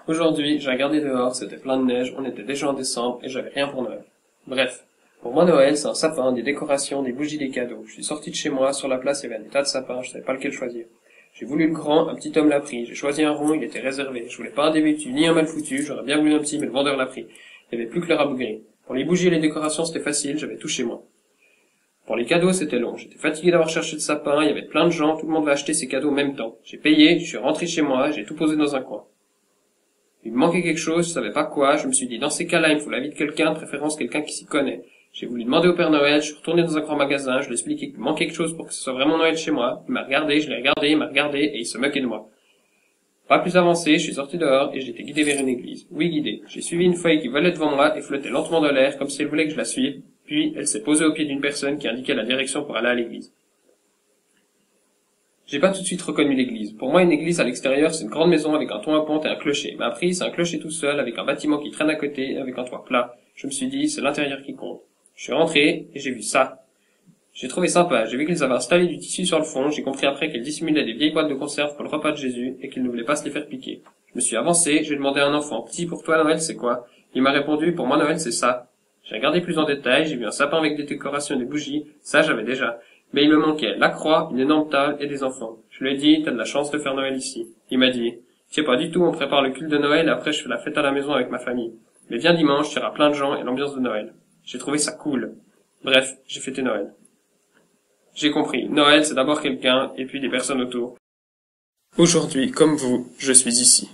Aujourd'hui, j'ai regardé dehors, c'était plein de neige, on était déjà en décembre et j'avais rien pour Noël. Bref, pour moi Noël, c'est un sapin, des décorations, des bougies, des cadeaux. Je suis sorti de chez moi, sur la place il y avait des tas de sapins, je savais pas lequel choisir. J'ai voulu le grand, un petit homme l'a pris. J'ai choisi un rond, il était réservé. Je voulais pas un débutu, ni un mal foutu, j'aurais bien voulu un petit, mais le vendeur l'a pris. Il y avait plus que le rabougri. Pour les bougies et les décorations, c'était facile, j'avais tout chez moi. Pour les cadeaux, c'était long. J'étais fatigué d'avoir cherché de sapin, il y avait plein de gens, tout le monde va acheter ses cadeaux en même temps. J'ai payé, je suis rentré chez moi, j'ai tout posé dans un coin. Il me manquait quelque chose, je savais pas quoi, je me suis dit, dans ces cas-là, il me faut l'avis de quelqu'un, de préférence quelqu'un qui s'y connaît. J'ai voulu demander au Père Noël, je suis retourné dans un grand magasin, je lui ai expliqué qu'il me manquait quelque chose pour que ce soit vraiment Noël chez moi. Il m'a regardé, je l'ai regardé, il m'a regardé, et il se moquait de moi. Pas plus avancé, je suis sorti dehors, et j'ai été guidé vers une église. Oui, guidé. J'ai suivi une feuille qui volait devant moi et flottait lentement dans l'air, comme si elle voulait que je la suive, puis elle s'est posée au pied d'une personne qui indiquait la direction pour aller à l'église. J'ai pas tout de suite reconnu l'église. Pour moi, une église à l'extérieur, c'est une grande maison avec un toit à pente et un clocher. Mais après, c'est un clocher tout seul, avec un bâtiment qui traîne à côté, avec un toit plat. Je me suis dit, c'est l'intérieur qui compte. Je suis rentré, et j'ai vu ça. J'ai trouvé sympa. J'ai vu qu'ils avaient installé du tissu sur le fond. J'ai compris après qu'ils dissimulaient des vieilles boîtes de conserve pour le repas de Jésus, et qu'ils ne voulaient pas se les faire piquer. Je me suis avancé, j'ai demandé à un enfant, petit, pour toi Noël, c'est quoi? Il m'a répondu, pour moi Noël, c'est ça. J'ai regardé plus en détail, j'ai vu un sapin avec des décorations et des bougies. Ça, j'avais déjà. Mais il me manquait la croix, une énorme table et des enfants. Je lui ai dit, t'as de la chance de faire Noël ici. Il m'a dit, tiens pas du tout, on prépare le culte de Noël et après je fais la fête à la maison avec ma famille. Mais viens dimanche, il y aura plein de gens et l'ambiance de Noël. J'ai trouvé ça cool. Bref, j'ai fêté Noël. J'ai compris, Noël c'est d'abord quelqu'un et puis des personnes autour. Aujourd'hui, comme vous, je suis ici.